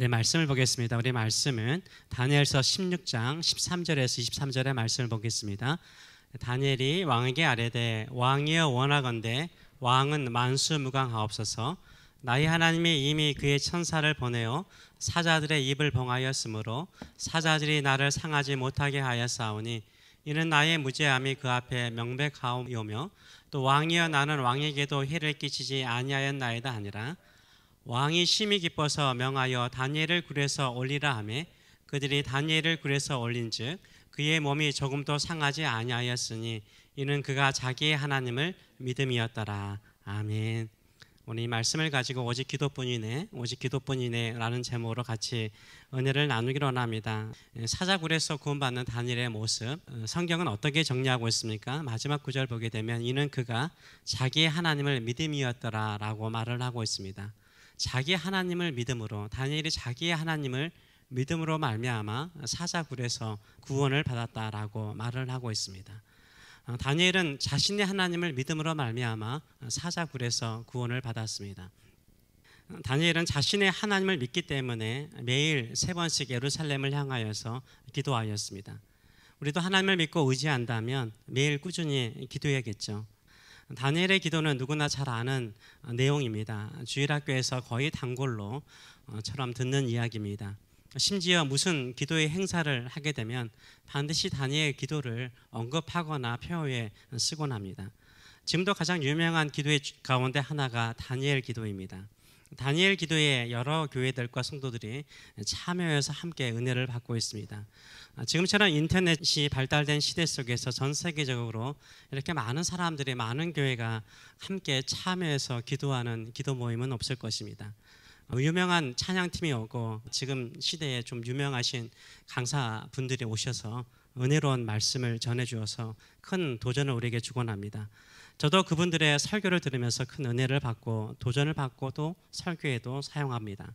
우리 말씀을 보겠습니다. 우리 말씀은 다니엘서 16장 13절에서 23절의 말씀을 보겠습니다. 다니엘이 왕에게 아뢰되 왕이여 원하건대 왕은 만수무강하옵소서. 나의 하나님이 이미 그의 천사를 보내어 사자들의 입을 봉하였으므로 사자들이 나를 상하지 못하게 하였사오니 이는 나의 무죄함이 그 앞에 명백하오며 또 왕이여 나는 왕에게도 해를 끼치지 아니하였나이다 하니라. 왕이 심히 기뻐서 명하여 다니엘을 굴에서 올리라 하매 그들이 다니엘을 굴에서 올린즉 그의 몸이 조금도 상하지 아니하였으니 이는 그가 자기의 하나님을 믿음이었더라. 아멘. 오늘 이 말씀을 가지고 오직 기도뿐이네 라는 제목으로 같이 은혜를 나누기로 합니다. 사자굴에서 구원받는 다니엘의 모습, 성경은 어떻게 정리하고 있습니까? 마지막 구절 보게 되면 이는 그가 자기의 하나님을 믿음이었더라 라고 말을 하고 있습니다. 자기 하나님을 믿음으로, 다니엘이 자기의 하나님을 믿음으로 말미암아 사자굴에서 구원을 받았다라고 말을 하고 있습니다. 다니엘은 자신의 하나님을 믿음으로 말미암아 사자굴에서 구원을 받았습니다. 다니엘은 자신의 하나님을 믿기 때문에 매일 3번씩 예루살렘을 향하여서 기도하였습니다. 우리도 하나님을 믿고 의지한다면 매일 꾸준히 기도해야겠죠. 다니엘의 기도는 누구나 잘 아는 내용입니다. 주일학교에서 거의 단골로처럼 듣는 이야기입니다. 심지어 무슨 기도의 행사를 하게 되면 반드시 다니엘 기도를 언급하거나 표에 쓰곤 합니다. 지금도 가장 유명한 기도의 가운데 하나가 다니엘 기도입니다. 다니엘 기도에 여러 교회들과 성도들이 참여해서 함께 은혜를 받고 있습니다. 지금처럼 인터넷이 발달된 시대 속에서 전 세계적으로 이렇게 많은 사람들이, 많은 교회가 함께 참여해서 기도하는 기도 모임은 없을 것입니다. 유명한 찬양팀이 오고 지금 시대에 좀 유명하신 강사분들이 오셔서 은혜로운 말씀을 전해주어서 큰 도전을 우리에게 주곤 합니다. 저도 그분들의 설교를 들으면서 큰 은혜를 받고 도전을 받고 또 설교에도 사용합니다.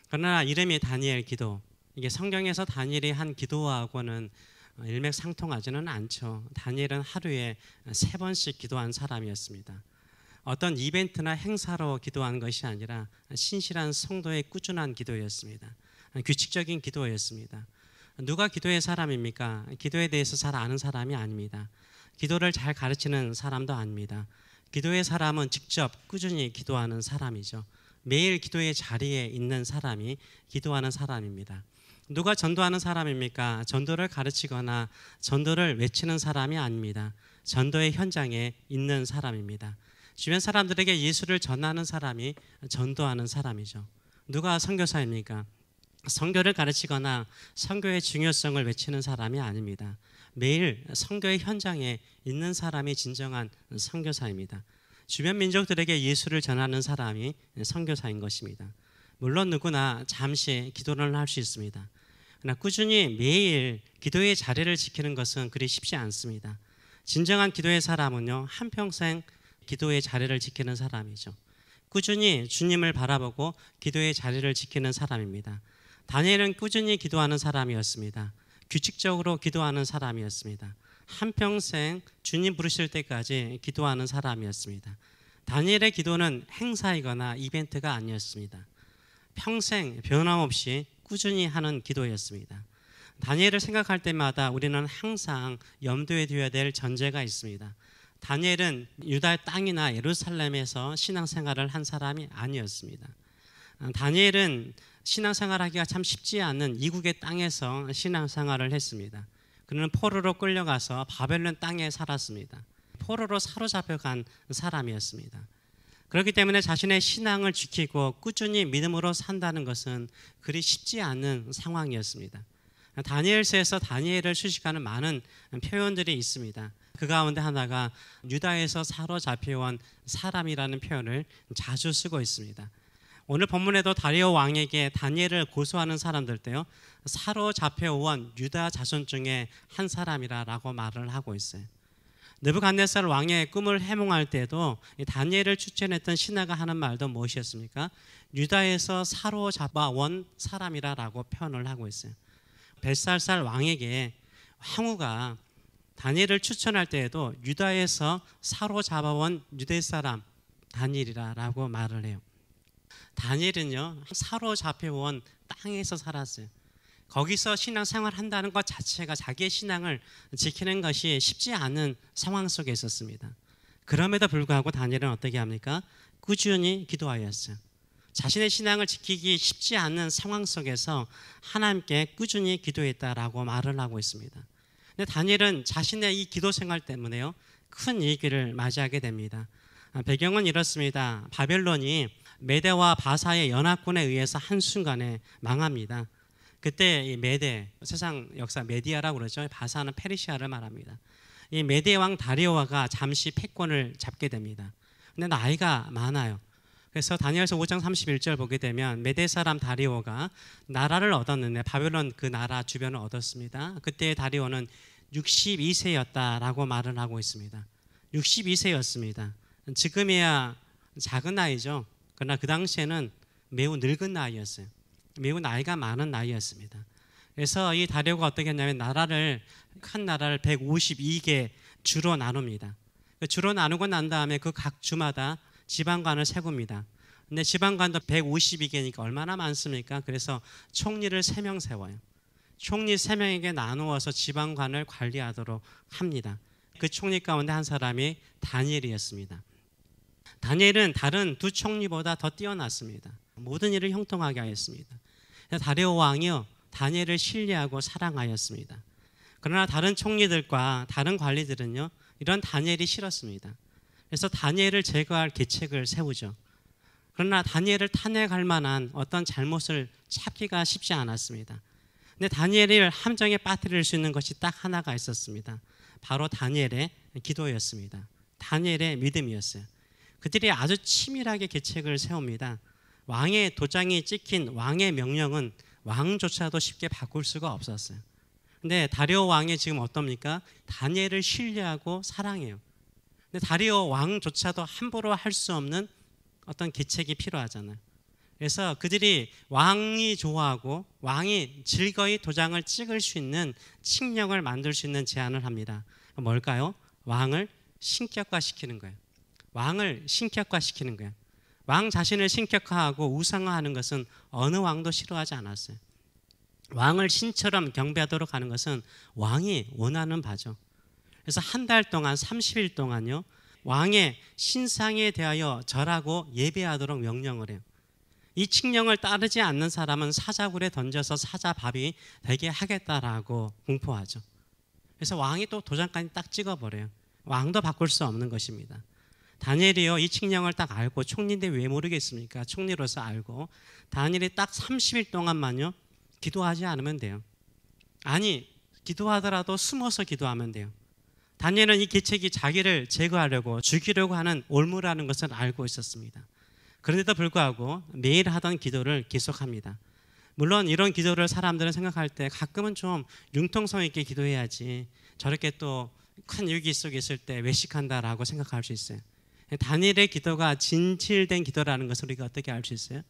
그러나 이름이 다니엘 기도, 이게 성경에서 다니엘이 한 기도하고는 일맥상통하지는 않죠. 다니엘은 하루에 3번씩 기도한 사람이었습니다. 어떤 이벤트나 행사로 기도한 것이 아니라 신실한 성도의 꾸준한 기도였습니다. 규칙적인 기도였습니다. 누가 기도의 사람입니까? 기도에 대해서 잘 아는 사람이 아닙니다. 기도를 잘 가르치는 사람도 아닙니다. 기도의 사람은 직접 꾸준히 기도하는 사람이죠. 매일 기도의 자리에 있는 사람이 기도하는 사람입니다. 누가 전도하는 사람입니까? 전도를 가르치거나 전도를 외치는 사람이 아닙니다. 전도의 현장에 있는 사람입니다. 주변 사람들에게 예수를 전하는 사람이 전도하는 사람이죠. 누가 선교사입니까? 선교를 가르치거나 선교의 중요성을 외치는 사람이 아닙니다. 매일 선교의 현장에 있는 사람이 진정한 선교사입니다. 주변 민족들에게 예수를 전하는 사람이 선교사인 것입니다. 물론 누구나 잠시 기도를 할 수 있습니다. 그러나 꾸준히 매일 기도의 자리를 지키는 것은 그리 쉽지 않습니다. 진정한 기도의 사람은요, 한평생 기도의 자리를 지키는 사람이죠. 꾸준히 주님을 바라보고 기도의 자리를 지키는 사람입니다. 다니엘은 꾸준히 기도하는 사람이었습니다. 규칙적으로 기도하는 사람이었습니다. 한평생 주님 부르실 때까지 기도하는 사람이었습니다. 다니엘의 기도는 행사이거나 이벤트가 아니었습니다. 평생 변함없이 꾸준히 하는 기도였습니다. 다니엘을 생각할 때마다 우리는 항상 염두에 두어야 될 전제가 있습니다. 다니엘은 유다 땅이나 예루살렘에서 신앙생활을 한 사람이 아니었습니다. 다니엘은 신앙생활하기가 참 쉽지 않은 이국의 땅에서 신앙생활을 했습니다. 그는 포로로 끌려가서 바벨론 땅에 살았습니다. 포로로 사로잡혀간 사람이었습니다. 그렇기 때문에 자신의 신앙을 지키고 꾸준히 믿음으로 산다는 것은 그리 쉽지 않은 상황이었습니다. 다니엘서에서 다니엘을 수식하는 많은 표현들이 있습니다. 그 가운데 하나가 유다에서 사로잡혀온 사람이라는 표현을 자주 쓰고 있습니다. 오늘 본문에도 다리오 왕에게 다니엘을 고소하는 사람들도요, 사로잡혀온 유다 자손 중에 한 사람이라고 말을 하고 있어요. 느부갓네살 왕의 꿈을 해몽할 때도 다니엘을 추천했던 신하가 하는 말도 무엇이었습니까? 유다에서 사로잡아온 사람이라고 표현을 하고 있어요. 벨사살 왕에게 황후가 다니엘을 추천할 때에도 유다에서 사로잡아온 유대 사람 다니엘이라고 말을 해요. 다니엘은요, 사로잡혀온 땅에서 살았어요. 거기서 신앙생활 한다는 것 자체가 자기의 신앙을 지키는 것이 쉽지 않은 상황 속에 있었습니다. 그럼에도 불구하고 다니엘은 어떻게 합니까? 꾸준히 기도하였어요. 자신의 신앙을 지키기 쉽지 않은 상황 속에서 하나님께 꾸준히 기도했다라고 말을 하고 있습니다. 근데 다니엘은 자신의 이 기도 생활 때문에요, 큰 위기를 맞이하게 됩니다. 배경은 이렇습니다. 바벨론이 메대와 바사의 연합군에 의해서 한순간에 망합니다. 그때 이 메대, 세상 역사 메디아라고 그러죠. 바사는 페르시아를 말합니다. 이 메대 왕 다리오가 잠시 패권을 잡게 됩니다. 근데 나이가 많아요. 그래서 다니엘서 5장 31절 보게 되면 메대 사람 다리오가 나라를 얻었는데, 바벨론 그 나라 주변을 얻었습니다. 그때 다리오는 62세였다라고 말을 하고 있습니다. 62세였습니다. 지금이야 작은 나이죠. 그러나 그 당시에는 매우 늙은 나이였어요. 매우 나이가 많은 나이였습니다. 그래서 이 다리오가 어떻게 했냐면 큰 나라를 152개 주로 나눕니다. 주로 나누고 난 다음에 그 각 주마다 지방관을 세웁니다. 근데 지방관도 152개니까 얼마나 많습니까? 그래서 총리를 3명 세워요. 총리 3명에게 나누어서 지방관을 관리하도록 합니다. 그 총리 가운데 한 사람이 다니엘이었습니다. 다니엘은 다른 두 총리보다 더 뛰어났습니다. 모든 일을 형통하게 하였습니다. 다리오 왕이요, 다니엘을 신뢰하고 사랑하였습니다. 그러나 다른 총리들과 다른 관리들은요, 이런 다니엘이 싫었습니다. 그래서 다니엘을 제거할 계책을 세우죠. 그러나 다니엘을 탄핵할 만한 어떤 잘못을 찾기가 쉽지 않았습니다. 근데 다니엘을 함정에 빠뜨릴 수 있는 것이 딱 하나가 있었습니다. 바로 다니엘의 기도였습니다. 다니엘의 믿음이었어요. 그들이 아주 치밀하게 계책을 세웁니다. 왕의 도장이 찍힌 왕의 명령은 왕조차도 쉽게 바꿀 수가 없었어요. 근데 다리오 왕이 지금 어떻습니까? 다니엘을 신뢰하고 사랑해요. 근데 다리오 왕조차도 함부로 할 수 없는 어떤 계책이 필요하잖아요. 그래서 그들이 왕이 좋아하고 왕이 즐거이 도장을 찍을 수 있는 칙령을 만들 수 있는 제안을 합니다. 뭘까요? 왕을 신격화시키는 거예요. 왕을 신격화시키는 거예요. 왕 자신을 신격화하고 우상화하는 것은 어느 왕도 싫어하지 않았어요. 왕을 신처럼 경배하도록 하는 것은 왕이 원하는 바죠. 그래서 한 달 동안 30일 동안요, 왕의 신상에 대하여 절하고 예배하도록 명령을 해요. 이 칙령을 따르지 않는 사람은 사자굴에 던져서 사자밥이 되게 하겠다라고 공포하죠. 그래서 왕이 또 도장까지 딱 찍어버려요. 왕도 바꿀 수 없는 것입니다. 다니엘이요, 이 칙령을 딱 알고, 총리인데 왜 모르겠습니까? 총리로서 알고 다니엘이 딱 30일 동안만요 기도하지 않으면 돼요. 아니, 기도하더라도 숨어서 기도하면 돼요. 다니엘은 이 계책이 자기를 제거하려고 죽이려고 하는 올무라는 것을 알고 있었습니다. 그런데도 불구하고 매일 하던 기도를 계속합니다. 물론 이런 기도를 사람들은 생각할 때 가끔은 좀 융통성 있게 기도해야지, 저렇게 또 큰 위기 속에 있을 때 외식한다라고 생각할 수 있어요. 다니엘의 기도가 진실된 기도라는 것을 우리가 어떻게 알 수 있어요?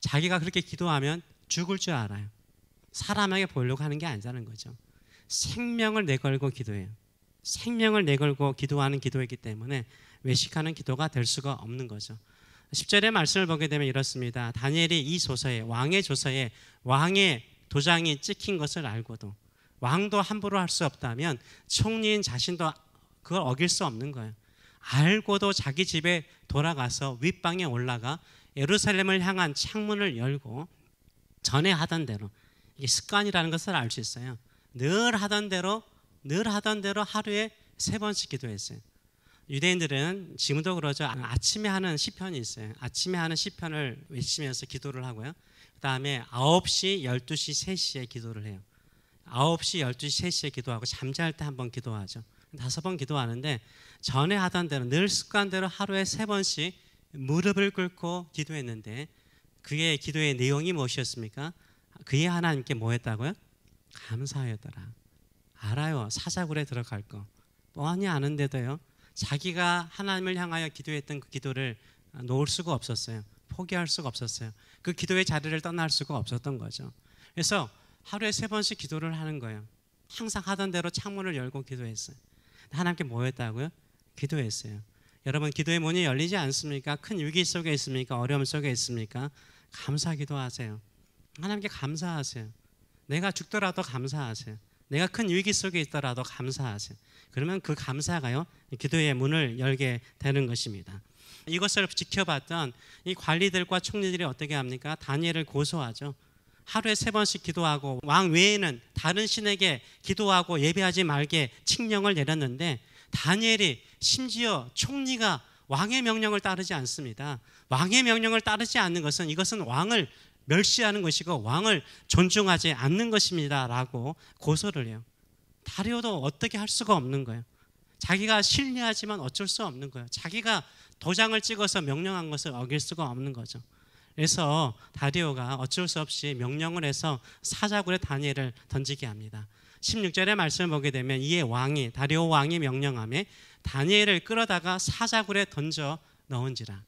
자기가 그렇게 기도하면 죽을 줄 알아요. 사람에게 보이려고 하는 게 아니라는 거죠. 생명을 내걸고 기도해요. 생명을 내걸고 기도하는 기도이기 때문에 외식하는 기도가 될 수가 없는 거죠. 10절의 말씀을 보게 되면 이렇습니다. 다니엘이 이 조서에, 왕의 조서에 왕의 도장이 찍힌 것을 알고도, 왕도 함부로 할 수 없다면 총리인 자신도 그걸 어길 수 없는 거예요. 알고도 자기 집에 돌아가서 윗방에 올라가 예루살렘을 향한 창문을 열고 전에 하던 대로, 이게 습관이라는 것을 알 수 있어요. 늘 하던 대로 하루에 3번씩 기도했어요. 유대인들은 지금도 그러죠. 아침에 하는 시편이 있어요. 아침에 하는 시편을 외치면서 기도를 하고요. 그 다음에 9시, 12시, 3시에 기도를 해요. 9시, 12시, 3시에 기도하고 잠잘 때 한번 기도하죠. 5번 기도하는데 전에 하던 대로 늘 습관대로 하루에 3번씩 무릎을 꿇고 기도했는데, 그의 기도의 내용이 무엇이었습니까? 그의 하나님께 뭐 했다고요? 감사하였더라. 알아요. 사자굴에 들어갈 거 뻔히 아는데도요, 자기가 하나님을 향하여 기도했던 그 기도를 놓을 수가 없었어요. 포기할 수가 없었어요. 그 기도의 자리를 떠날 수가 없었던 거죠. 그래서 하루에 3번씩 기도를 하는 거예요. 항상 하던 대로 창문을 열고 기도했어요. 하나님께 뭐 했다고요? 기도했어요. 여러분, 기도의 문이 열리지 않습니까? 큰 위기 속에 있습니까? 어려움 속에 있습니까? 감사 기도하세요. 하나님께 감사하세요. 내가 죽더라도 감사하세요. 내가 큰 위기 속에 있더라도 감사하세요. 그러면 그 감사가요, 기도의 문을 열게 되는 것입니다. 이것을 지켜봤던 이 관리들과 총리들이 어떻게 합니까? 다니엘을 고소하죠. 하루에 3번씩 기도하고 왕 외에는 다른 신에게 기도하고 예배하지 말게 칙령을 내렸는데, 다니엘이 심지어 총리가 왕의 명령을 따르지 않습니다. 왕의 명령을 따르지 않는 것은 이것은 왕을 멸시하는 것이고 왕을 존중하지 않는 것입니다 라고 고소를 해요. 다리오도 어떻게 할 수가 없는 거예요. 자기가 신뢰하지만 어쩔 수 없는 거예요. 자기가 도장을 찍어서 명령한 것을 어길 수가 없는 거죠. 그래서 다리오가 어쩔 수 없이 명령을 해서 사자굴에 다니엘을 던지게 합니다. 16절의 말씀을 보게 되면 이에 왕이, 다리오 왕이 명령하며 다니엘을 끌어다가 사자굴에 던져 넣은지라.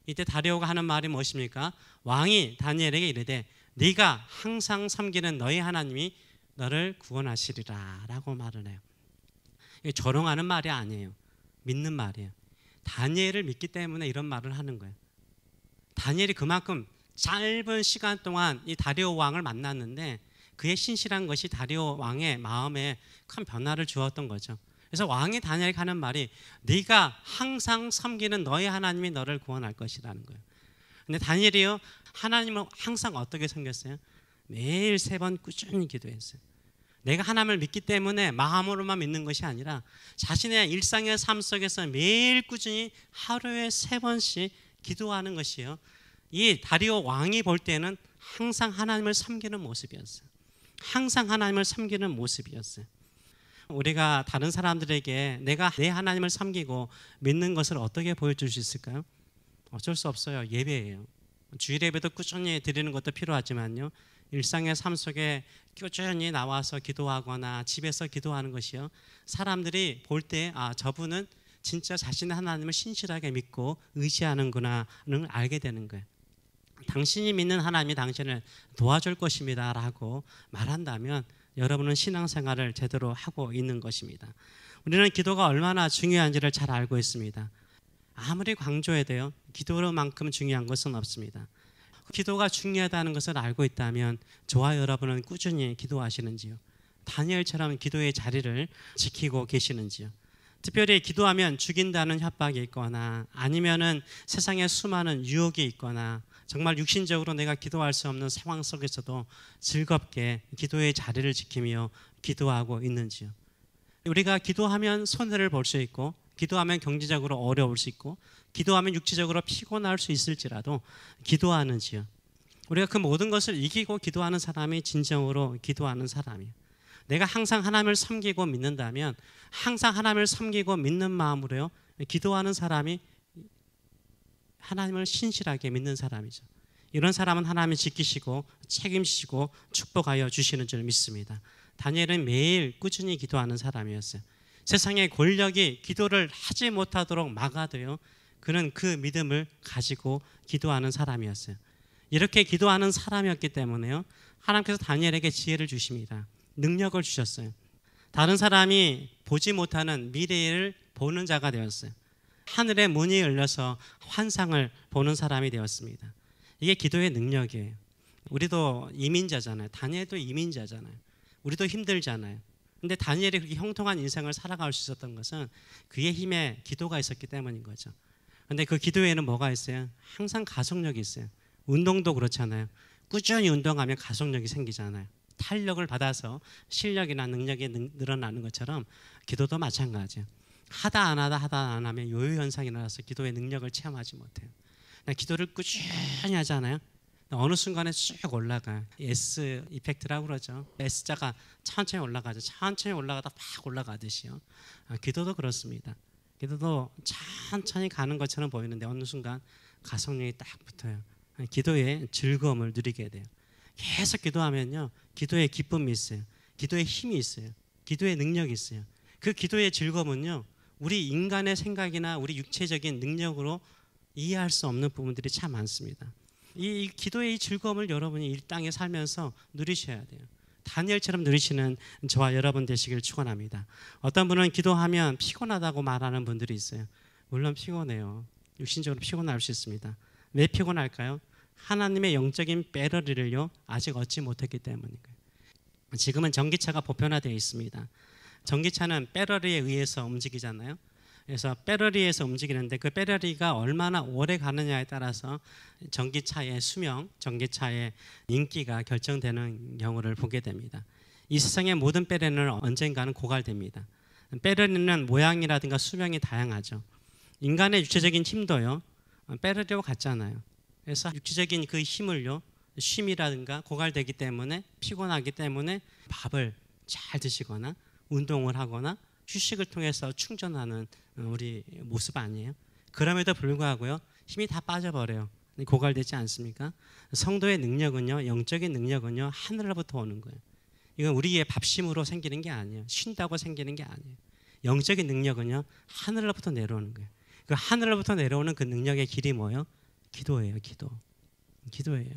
이때 다리오가 하는 말이 무엇입니까? 왕이 다니엘에게 이르되 네가 항상 섬기는 너희 하나님이 너를 구원하시리라 라고 말을 해요. 이게 조롱하는 말이 아니에요. 믿는 말이에요. 다니엘을 믿기 때문에 이런 말을 하는 거예요. 다니엘이 그만큼 짧은 시간 동안 이 다리오 왕을 만났는데 그의 신실한 것이 다리오 왕의 마음에 큰 변화를 주었던 거죠. 그래서 왕이 다니엘에게 하는 말이 네가 항상 섬기는 너의 하나님이 너를 구원할 것이라는 거예요. 근데 다니엘이요, 하나님을 항상 어떻게 섬겼어요? 매일 3번 꾸준히 기도했어요. 내가 하나님을 믿기 때문에 마음으로만 믿는 것이 아니라 자신의 일상의 삶 속에서 매일 꾸준히 하루에 3번씩 기도하는 것이요, 이 다리오 왕이 볼 때는 항상 하나님을 섬기는 모습이었어요. 항상 하나님을 섬기는 모습이었어요. 우리가 다른 사람들에게 내가 내 하나님을 섬기고 믿는 것을 어떻게 보여줄 수 있을까요? 어쩔 수 없어요. 예배예요. 주일 예배도 꾸준히 드리는 것도 필요하지만요, 일상의 삶 속에 꾸준히 나와서 기도하거나 집에서 기도하는 것이요, 사람들이 볼 때 저분은 진짜 자신의 하나님을 신실하게 믿고 의지하는구나를 알게 되는 거예요. 당신이 믿는 하나님이 당신을 도와줄 것입니다 라고 말한다면 여러분은 신앙생활을 제대로 하고 있는 것입니다. 우리는 기도가 얼마나 중요한지를 잘 알고 있습니다. 아무리 강조해도요, 기도만큼 중요한 것은 없습니다. 기도가 중요하다는 것을 알고 있다면 저와 여러분은 꾸준히 기도하시는지요? 다니엘처럼 기도의 자리를 지키고 계시는지요? 특별히 기도하면 죽인다는 협박이 있거나 아니면은 세상에 수많은 유혹이 있거나 정말 육신적으로 내가 기도할 수 없는 상황 속에서도 즐겁게 기도의 자리를 지키며 기도하고 있는지요? 우리가 기도하면 손해를 볼 수 있고, 기도하면 경제적으로 어려울 수 있고, 기도하면 육체적으로 피곤할 수 있을지라도 기도하는지요? 우리가 그 모든 것을 이기고 기도하는 사람이 진정으로 기도하는 사람이에요. 내가 항상 하나님을 섬기고 믿는다면 항상 하나님을 섬기고 믿는 마음으로요, 기도하는 사람이 하나님을 신실하게 믿는 사람이죠. 이런 사람은 하나님이 지키시고 책임지시고 축복하여 주시는 줄 믿습니다. 다니엘은 매일 꾸준히 기도하는 사람이었어요. 세상의 권력이 기도를 하지 못하도록 막아도요, 그는 그 믿음을 가지고 기도하는 사람이었어요. 이렇게 기도하는 사람이었기 때문에요, 하나님께서 다니엘에게 지혜를 주십니다. 능력을 주셨어요. 다른 사람이 보지 못하는 미래를 보는 자가 되었어요. 하늘의 문이 열려서 환상을 보는 사람이 되었습니다. 이게 기도의 능력이에요. 우리도 이민자잖아요. 다니엘도 이민자잖아요. 우리도 힘들잖아요. 근데 다니엘이 그렇게 형통한 인생을 살아갈 수 있었던 것은 그의 힘에 기도가 있었기 때문인 거죠. 근데 그 기도에는 뭐가 있어요? 항상 가속력이 있어요. 운동도 그렇잖아요. 꾸준히 운동하면 가속력이 생기잖아요. 탄력을 받아서 실력이나 능력이 늘어나는 것처럼 기도도 마찬가지예요. 하다 안 하면 요요 현상이 일어나서 기도의 능력을 체험하지 못해요. 기도를 꾸준히 하잖아요. 어느 순간에 쭉 올라가요. S 이펙트라고 그러죠. S자가 천천히 올라가죠. 천천히 올라가다 팍 올라가듯이요. 기도도 그렇습니다. 기도도 천천히 가는 것처럼 보이는데 어느 순간 가속력이 딱 붙어요. 기도의 즐거움을 누리게 돼요. 계속 기도하면요, 기도의 기쁨이 있어요. 기도의 힘이 있어요. 기도의 능력이 있어요. 그 기도의 즐거움은요, 우리 인간의 생각이나 우리 육체적인 능력으로 이해할 수 없는 부분들이 참 많습니다. 이 기도의 이 즐거움을 여러분이 이 땅에 살면서 누리셔야 돼요. 다니엘처럼 누리시는 저와 여러분 되시길 축원합니다. 어떤 분은 기도하면 피곤하다고 말하는 분들이 있어요. 물론 피곤해요. 육신적으로 피곤할 수 있습니다. 왜 피곤할까요? 하나님의 영적인 배러리를요 아직 얻지 못했기 때문인 거예요. 지금은 전기차가 보편화되어 있습니다. 전기차는 배러리에 의해서 움직이잖아요. 그래서 배러리에서 움직이는데 그 배러리가 얼마나 오래 가느냐에 따라서 전기차의 수명, 전기차의 인기가 결정되는 경우를 보게 됩니다. 이 세상의 모든 배러리는 언젠가는 고갈됩니다. 배러리는 모양이라든가 수명이 다양하죠. 인간의 육체적인 힘도요 배러리와 같잖아요. 그래서 육체적인 그 힘을요 쉼이라든가 고갈되기 때문에 피곤하기 때문에 밥을 잘 드시거나 운동을 하거나 휴식을 통해서 충전하는 우리 모습 아니에요? 그럼에도 불구하고요 힘이 다 빠져버려요. 고갈되지 않습니까? 성도의 능력은요 영적인 능력은요 하늘로부터 오는 거예요. 이건 우리의 밥심으로 생기는 게 아니에요. 쉰다고 생기는 게 아니에요. 영적인 능력은요 하늘로부터 내려오는 거예요. 그 하늘로부터 내려오는 그 능력의 길이 뭐예요? 기도예요. 기도예요.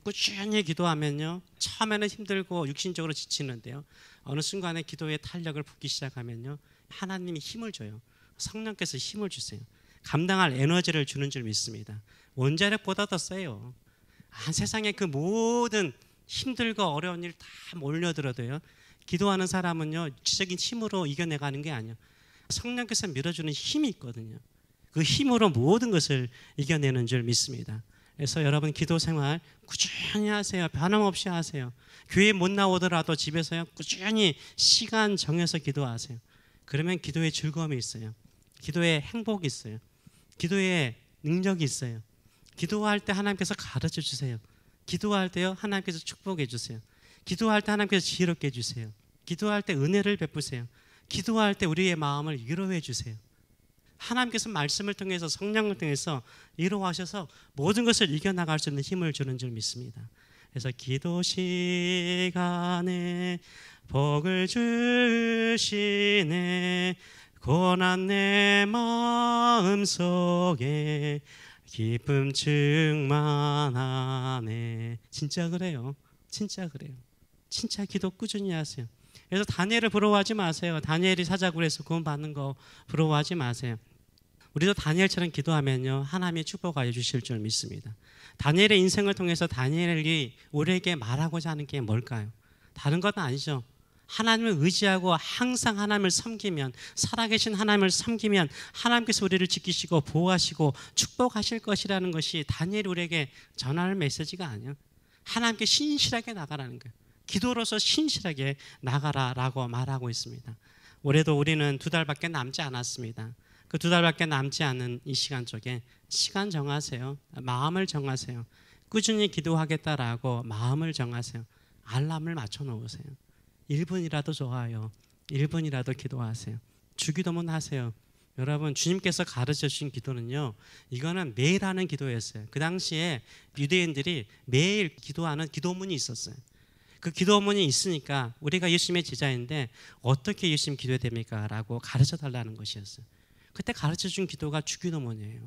꾸준히 기도하면요 처음에는 힘들고 육신적으로 지치는데요 어느 순간에 기도의 탄력을 붓기 시작하면요 하나님이 힘을 줘요. 성령께서 힘을 주세요. 감당할 에너지를 주는 줄 믿습니다. 원자력보다 더 세요. 세상의 그 모든 힘들고 어려운 일 다 몰려들어도요 기도하는 사람은요 육체적인 힘으로 이겨내가는 게 아니에요. 성령께서 밀어주는 힘이 있거든요. 그 힘으로 모든 것을 이겨내는 줄 믿습니다. 그래서 여러분 기도 생활 꾸준히 하세요. 변함없이 하세요. 교회 못 나오더라도 집에서요 꾸준히 시간 정해서 기도하세요. 그러면 기도에 즐거움이 있어요. 기도에 행복이 있어요. 기도에 능력이 있어요. 기도할 때 하나님께서 가르쳐 주세요. 기도할 때요 하나님께서 축복해 주세요. 기도할 때 하나님께서 지혜롭게 해주세요. 기도할 때 은혜를 베푸세요. 기도할 때 우리의 마음을 위로해 주세요. 하나님께서 말씀을 통해서 성령을 통해서 위로하셔서 모든 것을 이겨나갈 수 있는 힘을 주는 줄 믿습니다. 그래서 기도 시간에 복을 주시네 고난 내 마음속에 기쁨 충만하네. 진짜 그래요. 진짜 그래요. 진짜 기도 꾸준히 하세요. 그래서 다니엘을 부러워하지 마세요. 다니엘이 사자굴에서 구원받는 거 부러워하지 마세요. 우리도 다니엘처럼 기도하면요 하나님의 축복하여 주실 줄 믿습니다. 다니엘의 인생을 통해서 다니엘이 우리에게 말하고자 하는 게 뭘까요? 다른 건 아니죠. 하나님을 의지하고 항상 하나님을 섬기면, 살아계신 하나님을 섬기면 하나님께서 우리를 지키시고 보호하시고 축복하실 것이라는 것이 다니엘이 우리에게 전하는 메시지가 아니에요. 하나님께 신실하게 나가라는 거예요. 기도로서 신실하게 나가라라고 말하고 있습니다. 올해도 우리는 2달밖에 남지 않았습니다. 그 2달밖에 남지 않은 이 시간 쪽에 시간 정하세요. 마음을 정하세요. 꾸준히 기도하겠다라고 마음을 정하세요. 알람을 맞춰 놓으세요. 1분이라도 좋아요. 1분이라도 기도하세요. 주기도문 하세요. 여러분 주님께서 가르쳐 주신 기도는요 이거는 매일 하는 기도였어요. 그 당시에 유대인들이 매일 기도하는 기도문이 있었어요. 그 기도문이 있으니까 우리가 예수님의 제자인데 어떻게 예수님 기도해야 됩니까? 라고 가르쳐 달라는 것이었어요. 그때 가르쳐 준 기도가 주기도문이에요.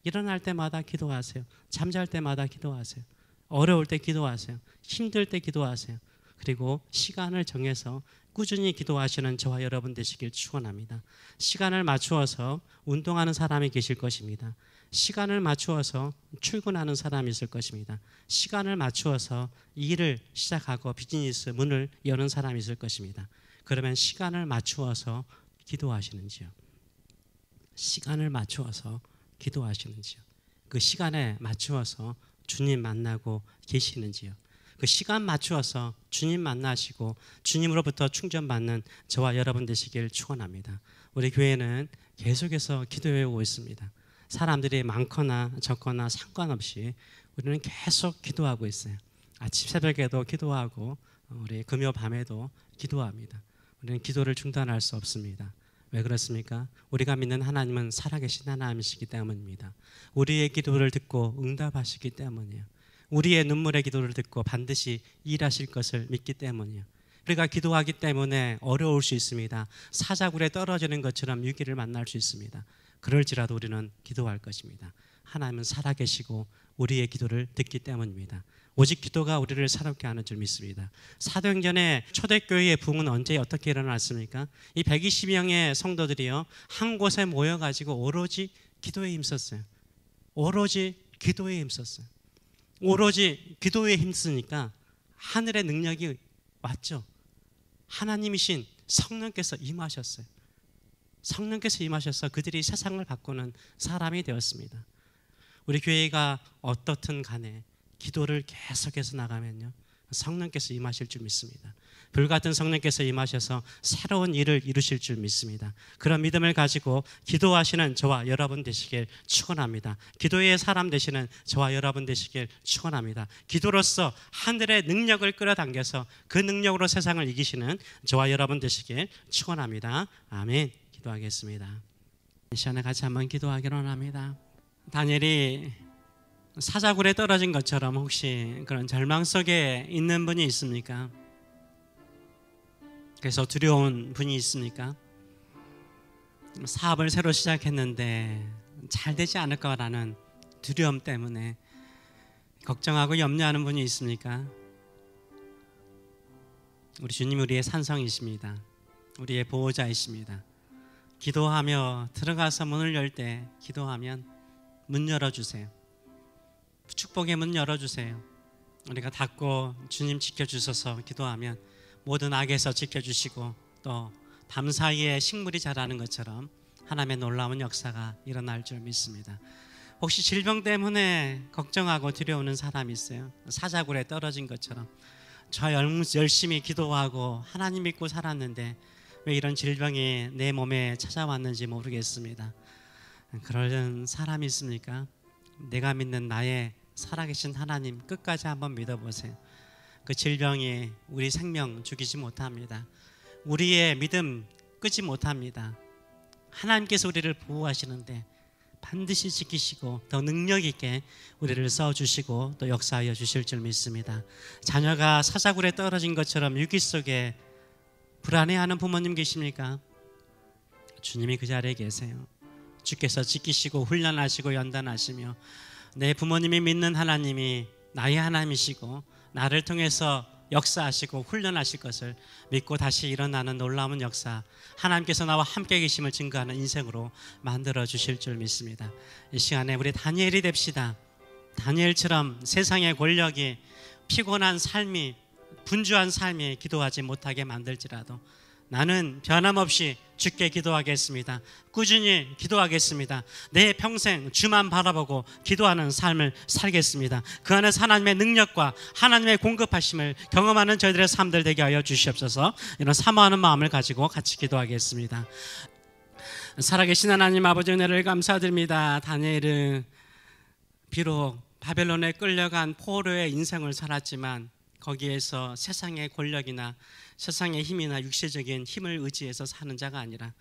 일어날 때마다 기도하세요. 잠잘 때마다 기도하세요. 어려울 때 기도하세요. 힘들 때 기도하세요. 그리고 시간을 정해서 꾸준히 기도하시는 저와 여러분 되시길 축원합니다. 시간을 맞추어서 운동하는 사람이 계실 것입니다. 시간을 맞추어서 출근하는 사람이 있을 것입니다. 시간을 맞추어서 일을 시작하고 비즈니스 문을 여는 사람이 있을 것입니다. 그러면 시간을 맞추어서 기도하시는지요? 시간을 맞추어서 기도하시는지요? 그 시간에 맞추어서 주님 만나고 계시는지요? 그 시간 맞추어서 주님 만나시고 주님으로부터 충전받는 저와 여러분 되시길 축원합니다. 우리 교회는 계속해서 기도해 오고 있습니다. 사람들이 많거나 적거나 상관없이 우리는 계속 기도하고 있어요. 아침 새벽에도 기도하고 우리 금요 밤에도 기도합니다. 우리는 기도를 중단할 수 없습니다. 왜 그렇습니까? 우리가 믿는 하나님은 살아계신 하나님이시기 때문입니다. 우리의 기도를 듣고 응답하시기 때문이에요. 우리의 눈물의 기도를 듣고 반드시 일하실 것을 믿기 때문이에요. 우리가 기도하기 때문에 어려울 수 있습니다. 사자굴에 떨어지는 것처럼 위기를 만날 수 있습니다. 그럴지라도 우리는 기도할 것입니다. 하나님은 살아계시고 우리의 기도를 듣기 때문입니다. 오직 기도가 우리를 살아있게 하는 줄 믿습니다. 사도행전의 초대교회의 부흥은 언제 어떻게 일어났습니까? 이 120명의 성도들이요 한 곳에 모여가지고 오로지 기도에 힘썼어요. 오로지 기도에 힘썼어요. 오로지 기도에 힘쓰니까 하늘의 능력이 왔죠. 하나님이신 성령께서 임하셨어요. 성령께서 임하셔서 그들이 세상을 바꾸는 사람이 되었습니다. 우리 교회가 어떻든 간에 기도를 계속해서 나가면요, 성령께서 임하실 줄 믿습니다. 불같은 성령께서 임하셔서 새로운 일을 이루실 줄 믿습니다. 그런 믿음을 가지고 기도하시는 저와 여러분 되시길 축원합니다. 기도의 사람 되시는 저와 여러분 되시길 축원합니다. 기도로서 하늘의 능력을 끌어당겨서 그 능력으로 세상을 이기시는 저와 여러분 되시길 축원합니다. 아멘. 기도하겠습니다. 이 시간에 같이 한번 기도하기로 합니다. 다니엘이 사자굴에 떨어진 것처럼 혹시 그런 절망 속에 있는 분이 있습니까? 그래서 두려운 분이 있습니까? 사업을 새로 시작했는데 잘 되지 않을 거라는 두려움 때문에 걱정하고 염려하는 분이 있습니까? 우리 주님 우리의 산성이십니다. 우리의 보호자이십니다. 기도하며 들어가서 문을 열 때 기도하면 문 열어주세요. 축복의 문 열어주세요. 우리가 닫고 주님 지켜주셔서 기도하면 모든 악에서 지켜주시고 또 밤사이에 식물이 자라는 것처럼 하나님의 놀라운 역사가 일어날 줄 믿습니다. 혹시 질병 때문에 걱정하고 두려워하는 사람이 있어요? 사자굴에 떨어진 것처럼 저 열심히 기도하고 하나님 믿고 살았는데 왜 이런 질병이 내 몸에 찾아왔는지 모르겠습니다. 그런 사람이 있습니까? 내가 믿는 나의 살아계신 하나님 끝까지 한번 믿어보세요. 그 질병이 우리 생명 죽이지 못합니다. 우리의 믿음 끄지 못합니다. 하나님께서 우리를 보호하시는데 반드시 지키시고 더 능력 있게 우리를 써주시고 또 역사하여 주실 줄 믿습니다. 자녀가 사자굴에 떨어진 것처럼 위기 속에 불안해하는 부모님 계십니까? 주님이 그 자리에 계세요. 주께서 지키시고 훈련하시고 연단하시며 내 부모님이 믿는 하나님이 나의 하나님이시고 나를 통해서 역사하시고 훈련하실 것을 믿고 다시 일어나는 놀라운 역사, 하나님께서 나와 함께 계심을 증거하는 인생으로 만들어 주실 줄 믿습니다. 이 시간에 우리 다니엘이 됩시다. 다니엘처럼 세상의 권력이 피곤한 삶이, 분주한 삶이 기도하지 못하게 만들지라도 나는 변함없이 주께 기도하겠습니다. 꾸준히 기도하겠습니다. 내 평생 주만 바라보고 기도하는 삶을 살겠습니다. 그 안에서 하나님의 능력과 하나님의 공급하심을 경험하는 저희들의 삶들 되게 하여 주시옵소서. 이런 사모하는 마음을 가지고 같이 기도하겠습니다. 살아계신 하나님 아버지 은혜를 감사드립니다. 다니엘은 비록 바벨론에 끌려간 포로의 인생을 살았지만 거기에서 세상의 권력이나 세상의 힘이나 육체적인 힘을 의지해서 사는 자가 아니라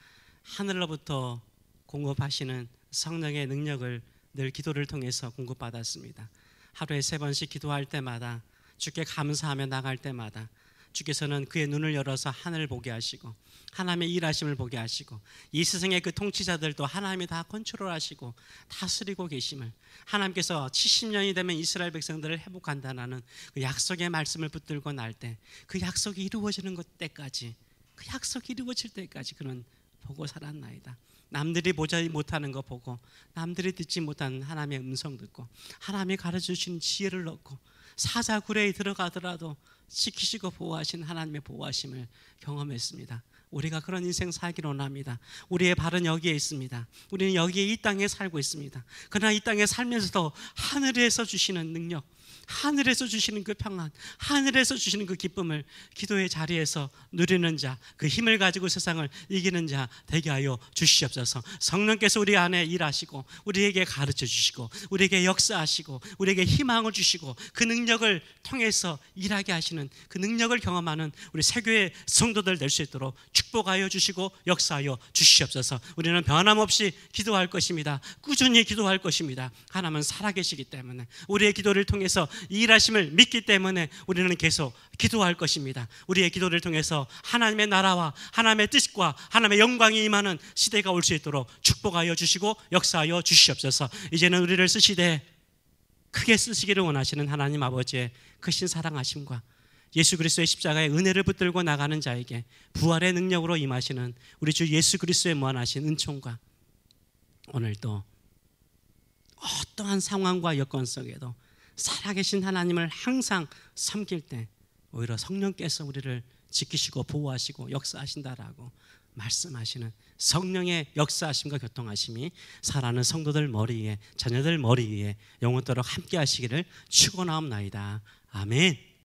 하늘로부터 공급하시는 성령의 능력을 늘 기도를 통해서 공급받았습니다. 하루에 3번씩 기도할 때마다 주께 감사하며 나갈 때마다 주께서는 그의 눈을 열어서 하늘을 보게 하시고 하나님의 일하심을 보게 하시고 이 세상의 그 통치자들도 하나님이 다 컨트롤하시고 다스리고 계심을, 하나님께서 70년이 되면 이스라엘 백성들을 회복한다는 그 약속의 말씀을 붙들고 날 때 그 약속이 이루어지는 것 때까지, 그 약속이 이루어질 때까지 그는 보고 살았나이다. 남들이 보지 못하는 거 보고 남들이 듣지 못하는 하나님의 음성 듣고 하나님이 가르쳐주신 지혜를 얻고 사자굴에 들어가더라도 지키시고 보호하신 하나님의 보호하심을 경험했습니다. 우리가 그런 인생 살기를 원합니다. 우리의 발은 여기에 있습니다. 우리는 여기에 이 땅에 살고 있습니다. 그러나 이 땅에 살면서도 하늘에서 주시는 능력, 하늘에서 주시는 그 평안, 하늘에서 주시는 그 기쁨을 기도의 자리에서 누리는 자, 그 힘을 가지고 세상을 이기는 자 되게 하여 주시옵소서. 성령께서 우리 안에 일하시고 우리에게 가르쳐 주시고 우리에게 역사하시고 우리에게 희망을 주시고 그 능력을 통해서 일하게 하시는 그 능력을 경험하는 우리 세교의 성도들 될 수 있도록 축복하여 주시고 역사하여 주시옵소서. 우리는 변함없이 기도할 것입니다. 꾸준히 기도할 것입니다. 하나님은 살아계시기 때문에 우리의 기도를 통해서 일하심을 믿기 때문에 우리는 계속 기도할 것입니다. 우리의 기도를 통해서 하나님의 나라와 하나님의 뜻과 하나님의 영광이 임하는 시대가 올 수 있도록 축복하여 주시고 역사하여 주시옵소서. 이제는 우리를 쓰시되 크게 쓰시기를 원하시는 하나님 아버지의 크신 사랑하심과 예수 그리스도의 십자가의 은혜를 붙들고 나가는 자에게 부활의 능력으로 임하시는 우리 주 예수 그리스도의 무한하신 은총과 오늘도 어떠한 상황과 여건 속에도 살아계신 하나님을 항상 섬길 때 오히려 성령께서 우리를 지키시고 보호하시고 역사하신다라고 말씀하시는 성령의 역사하심과 교통하심이 살아가는 성도들 머리 위에, 자녀들 머리 위에 영원토록 함께 하시기를 축원하옵나이다. 아멘.